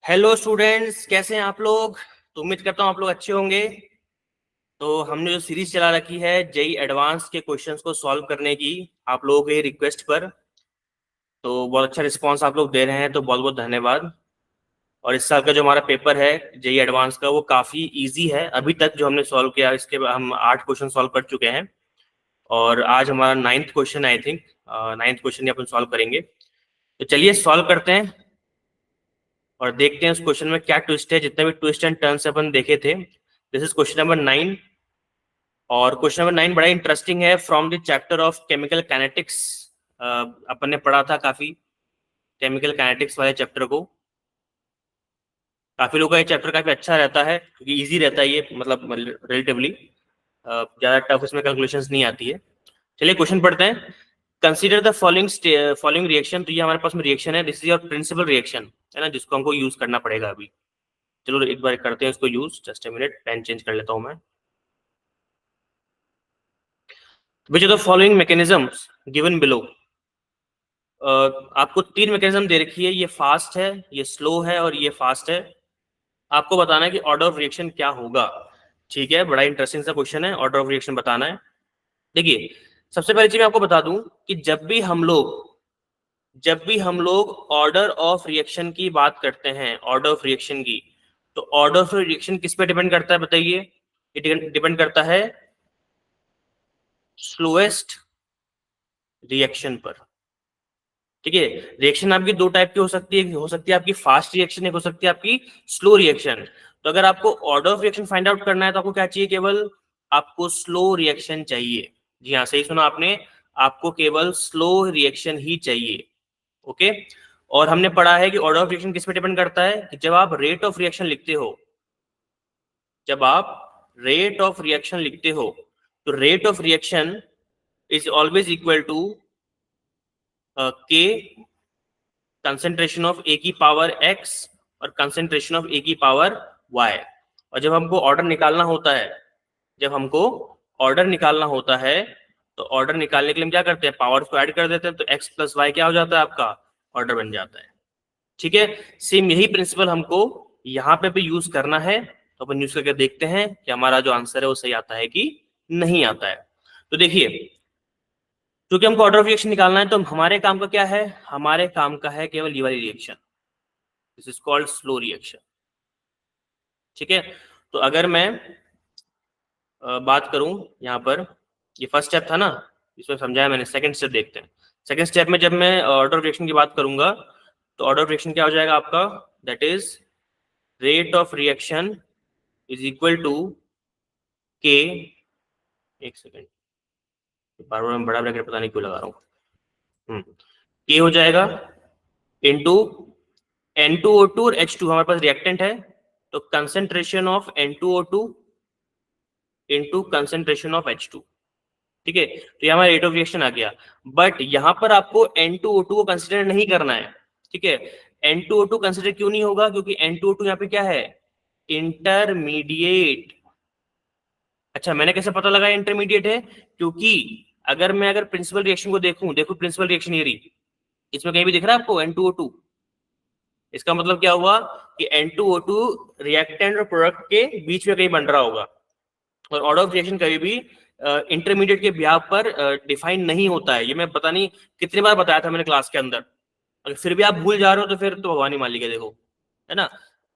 Hello students, कैसे हैं आप लोग। तो उम्मीद करता हूँ आप लोग अच्छे होंगे। तो हमने जो सीरीज चला रखी है जेई एडवांस के क्वेश्चंस को सॉल्व करने की, आप लोगों के रिक्वेस्ट पर, तो बहुत अच्छा रिस्पांस आप लोग दे रहे हैं, तो बहुत बहुत धन्यवाद। और इस साल का जो हमारा पेपर है जेई एडवांस का, वो काफ़ी इजी है। अभी तक जो हमने सॉल्व किया, इसके बाद हम 8 क्वेश्चन सॉल्व कर चुके हैं और आज हमारा 9th question, I think 9th question upon solve करेंगे। तो चलिए सॉल्व करते हैं और देखते हैं उस क्वेश्चन में क्या ट्विस्ट है। जितने भी ट्विस्ट एंड टर्न्स अपन देखे थे, दिस इज क्वेश्चन नंबर 9। और क्वेश्चन नंबर 9 बड़ा इंटरेस्टिंग है, from the chapter of chemical kinetics. अपन ने पढ़ा था काफी केमिकल काइनेटिक्स वाले चैप्टर को। काफी लोगों का ये चैप्टर काफी अच्छा रहता है क्योंकि इजी रहता है ये, मतलब रिलेटिवली ज्यादा टफ इसमें कैलकुलेशंस नहीं आती है। चलिए क्वेश्चन पढ़ते हैं। Consider the following reaction. तो ये हमारे पास में रिएक्शन है, this is your principal reaction, है ना, जिसको हमको यूज करना पड़ेगा अभी। चलो एक बार करते हैं इसको use. Just a minute, pen change कर लेता हूं मैं। Which of the following mechanisms given below. आपको 3 मैकेनिज्म दे रखी है, ये फास्ट है, ये स्लो है और ये फास्ट है। आपको बताना है कि ऑर्डर ऑफ रिएक्शन क्या होगा। ठीक है, बड़ा इंटरेस्टिंग सा क्वेश्चन है, ऑर्डर ऑफ रिएक्शन बताना है। देखिए, सबसे पहली चीज मैं आपको बता दूं कि जब भी हम लोग ऑर्डर ऑफ रिएक्शन की बात करते हैं, ऑर्डर ऑफ रिएक्शन की, तो ऑर्डर ऑफ रिएक्शन किस पे डिपेंड करता है बताइए। ये डिपेंड करता है स्लोएस्ट रिएक्शन पर। ठीक है, रिएक्शन आपकी दो टाइप की हो सकती है आपकी फास्ट रिएक्शन, एक हो सकती है आपकी स्लो रिएक्शन। तो अगर आपको order of reaction find out करना है तो आपको क्या चाहिए, केवल आपको स्लो रिएक्शन चाहिए। जी हाँ, सही सुना आपने, आपको केवल स्लो रिएक्शन ही चाहिए। ओके। और हमने पढ़ा है कि ऑर्डर ऑफ रिएक्शन किस पे डिपेंड करता है कि जब आप रेट ऑफ रिएक्शन लिखते हो तो rate of reaction is always equal to k concentration of A की पावर x और कंसेंट्रेशन ऑफ ए की पावर y। और जब हमको ऑर्डर निकालना होता है तो ऑर्डर निकालने के लिए हम क्या करते हैं, पावर को ऐड कर देते हैं, तो x प्लस वाई क्या हो जाता है, आपका ऑर्डर बन जाता है। ठीक है, सेम यही प्रिंसिपल हमको यहाँ पे भी यूज करना है। तो अपन यूज करके देखते हैं कि हमारा जो आंसर है वो सही आता है कि नहीं आता है। तो देखिए, क्योंकि हमको ऑर्डर ऑफ रिएक्शन निकालना है, तो हमारे काम का क्या है, हमारे काम का है केवल ये वाली reaction, this is called slow reaction. ठीक है, तो अगर मैं बात करूं यहाँ पर, ये फर्स्ट स्टेप था ना, इसमें समझाया मैंने। सेकंड स्टेप देखते हैं। सेकंड स्टेप में जब मैं ऑर्डर ऑफ रिएक्शन की बात करूंगा तो ऑर्डर ऑफ रिएक्शन क्या हो जाएगा आपका, that is rate of reaction is equal to k, एक सेकेंड, बार बार मैं बड़ा ब्रैकेट पता नहीं क्यों लगा रहा हूँ, के हो जाएगा इनटू N2O2 और H2 हमारे पास रिएक्टेंट है, तो concentration of N2O2 into concentration of H2। ठीक है, तो ये हमारा रेट ऑफ रिएक्शन आ गया। बट यहां पर आपको N2O2 को कंसिडर नहीं करना है। ठीक है, N2O2 कंसिडर क्यों नहीं होगा, क्योंकि N2O2 यहाँ पे क्या है, इंटरमीडिएट। अच्छा, मैंने कैसे पता लगा इंटरमीडिएट है, क्योंकि अगर प्रिंसिपल रिएक्शन को देखो प्रिंसिपल रिएक्शन ये रही, इसमें कहीं भी दिख रहा है आपको N2O2। इसका मतलब क्या हुआ कि N2O2 रिएक्टेंट और प्रोडक्ट के बीच में कहीं बन रहा होगा। और ऑर्डर ऑफ रिएक्शन कभी भी इंटरमीडिएट के बिहाफ पर डिफाइन नहीं होता है। ये मैं पता नहीं कितनी बार बताया था मैंने क्लास के अंदर। अगर फिर भी आप भूल जा रहे हो तो फिर तो भगवान ही मान लीजिए। देखो, है ना,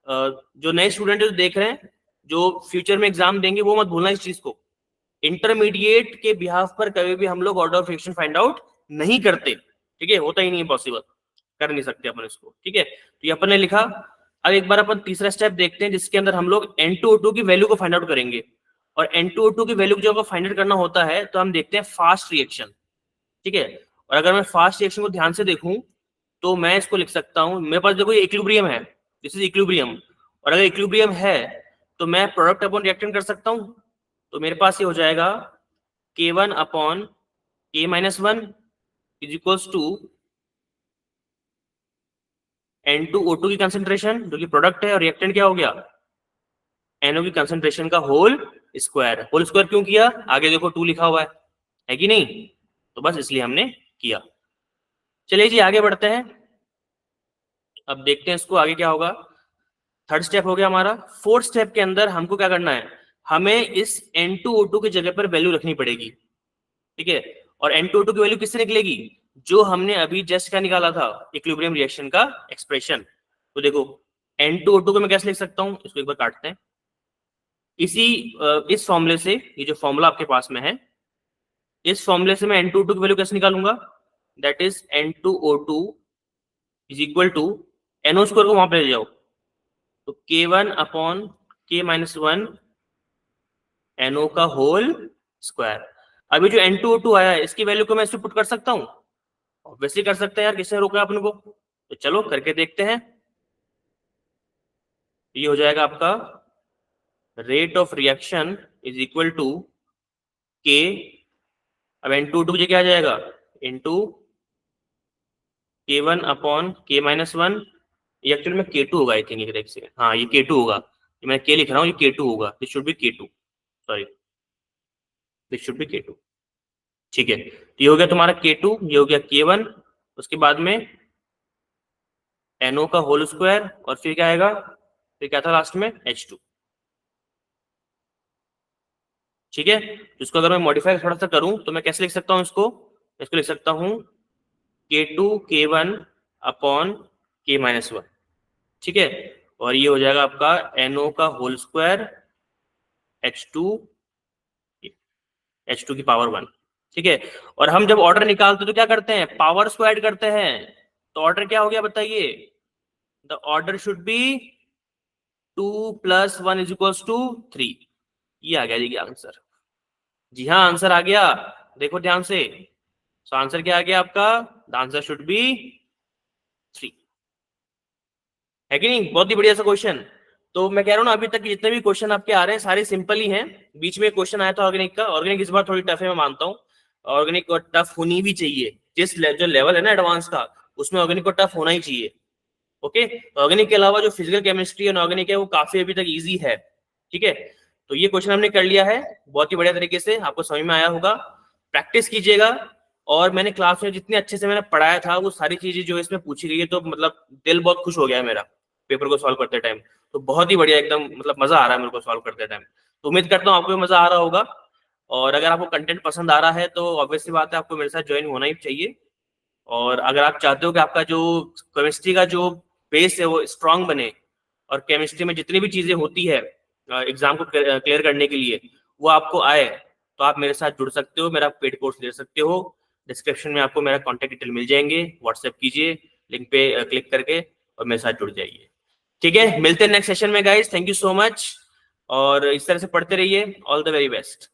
जो नए स्टूडेंट जो देख रहे हैं, जो फ्यूचर में एग्जाम देंगे, वो मत भूलना इस चीज को। इंटरमीडिएट के बिहाफ पर कभी भी हम लोग order of reaction find out नहीं करते। ठीक है, होता ही नहीं है, पॉसिबल कर नहीं सकते अपन इसको। ठीक है, तो ये अपन ने लिखा। अब एक बार अपन तीसरा स्टेप देखते हैं, जिसके अंदर हम लोग N2O2 की वैल्यू को फाइंड आउट करेंगे। और N2O2 की वैल्यू जो फाइंड आउट करना होता है, तो हम देखते हैं फास्ट रिएक्शन। ठीक है, और अगर मैं फास्ट रिएक्शन को ध्यान से देखूं तो मैं इसको लिख सकता हूं, मेरे पास देखो ये इक्विलिब्रियम है, दिस इज इक्विलिब्रियम। और अगर इक्विलिब्रियम है तो मैं प्रोडक्ट अपॉन रिएक्टेंट कर सकता हूं। तो मेरे पास ये हो जाएगा K1 upon K-1 is equals to N2O2 की कंसेंट्रेशन जो कि प्रोडक्ट है, और रिएक्टेंट क्या हो गया, NO की कंसेंट्रेशन का होल स्क्वायर। होल स्क्वायर क्यों किया, आगे देखो 2 लिखा हुआ है कि नहीं, तो बस इसलिए हमने किया। चलिए जी आगे बढ़ते हैं, अब देखते हैं इसको आगे क्या होगा। थर्ड स्टेप हो गया हमारा। फोर्थ स्टेप के अंदर हमको क्या करना है, हमें इस N2O2 की जगह पर वैल्यू रखनी पड़ेगी, ठीक है। और N2O2 की वैल्यू किससे निकलेगी, जो हमने अभी जस्ट क्या निकाला था, इक्विलिब्रियम रिएक्शन का एक्सप्रेशन। तो देखो N2O2 को मैं कैसे लिख सकता हूं, इसको एक बार काटते हैं। इस फॉर्मूले से, ये जो फॉर्मूला आपके पास में है, इस फॉर्मूले से मैं N2O2 की वैल्यू कैसे निकालूंगा, that is N2O2 is equal to NO square को वहां पे ले जाओ, तो K1 अपॉन K-1 NO का होल स्क्वायर। अभी जो N2O2 आया है इसकी वैल्यू को मैं इसमें पुट कर सकता हूं, ऑब्वियसली कर सकते हैं यार, किसने रोका अपन को। तो चलो करके देखते हैं। ये हो जाएगा आपका rate of reaction is equal to k, अब N2O2 की जगह आ जाएगा इंटू K1 अपॉन K-1, ये एक्चुअली में K2 होगा आई थिंक, एक सेकंड, हाँ ये K2 होगा, ये मैं K लिख रहा हूँ, ये K2 होगा, this should be K2, sorry this should be K2, ठीक है। तो ये हो गया तुम्हारा K2, ये हो गया K1, उसके बाद में NO का होल स्क्वायर, और फिर क्या आएगा, फिर क्या था लास्ट में H2, ठीक है। इसको अगर मैं मॉडिफाई थोड़ा सा करूं तो मैं कैसे लिख सकता हूं इसको लिख सकता हूं K2 K1 अपॉन K-1, ठीक है। और ये हो जाएगा आपका NO का होल स्क्वायर H2 की पावर 1, ठीक है। और हम जब ऑर्डर निकालते तो क्या करते हैं, पावर को ऐड करते हैं। तो ऑर्डर क्या हो गया बताइए, द ऑर्डर शुड बी 2 + 1 = 3। ये आ गया जी आंसर, जी हाँ आंसर आ गया, देखो ध्यान से। तो आंसर क्या आ गया आपका, द आंसर शुड बी 3, है कि नहीं। बहुत ही बढ़िया सा क्वेश्चन। तो मैं कह रहा हूँ ना, अभी तक जितने भी क्वेश्चन आपके आ रहे हैं सारे सिंपल ही हैं। बीच में क्वेश्चन आया था ऑर्गेनिक का, ऑर्गेनिक इस बार थोड़ी टफ है, मैं मानता हूँ। ऑर्गेनिक को टफ होनी भी चाहिए, जो लेवल है ना एडवांस का, उसमें ऑर्गेनिक को टफ होना ही चाहिए। ओके, ऑर्गेनिक के अलावा जो फिजिकल केमिस्ट्री और ऑर्गेनिक है वो काफी अभी तक ईजी है, ठीक है। तो ये क्वेश्चन हमने कर लिया है बहुत ही बढ़िया तरीके से, आपको समझ में आया होगा। प्रैक्टिस कीजिएगा, और मैंने क्लास में जितने अच्छे से मैंने पढ़ाया था वो सारी चीजें जो इसमें पूछी गई है, तो मतलब दिल बहुत खुश हो गया है मेरा पेपर को सॉल्व करते टाइम। तो बहुत ही बढ़िया, एकदम मतलब मजा आ रहा है मेरे को सॉल्व करते टाइम। तो उम्मीद करता हूँ आपको भी मजा आ रहा होगा। और अगर आपको कंटेंट पसंद आ रहा है तो ऑब्वियसली बात है, आपको मेरे साथ ज्वाइन होना ही चाहिए। और अगर आप चाहते हो कि आपका जो केमिस्ट्री का जो बेस है वो स्ट्रांग बने, और केमिस्ट्री में जितनी भी चीजें होती है एग्जाम को क्लियर करने के लिए वो आपको आए, तो आप मेरे साथ जुड़ सकते हो, मेरा पेड कोर्स ले सकते हो। डिस्क्रिप्शन में आपको मेरा कॉन्टैक्ट डिटेल मिल जाएंगे, व्हाट्सएप कीजिए लिंक पे क्लिक करके और मेरे साथ जुड़ जाइए, ठीक है। मिलते हैं नेक्स्ट सेशन में guys, thank you so much, और इस तरह से पढ़ते रहिए, ऑल द वेरी बेस्ट।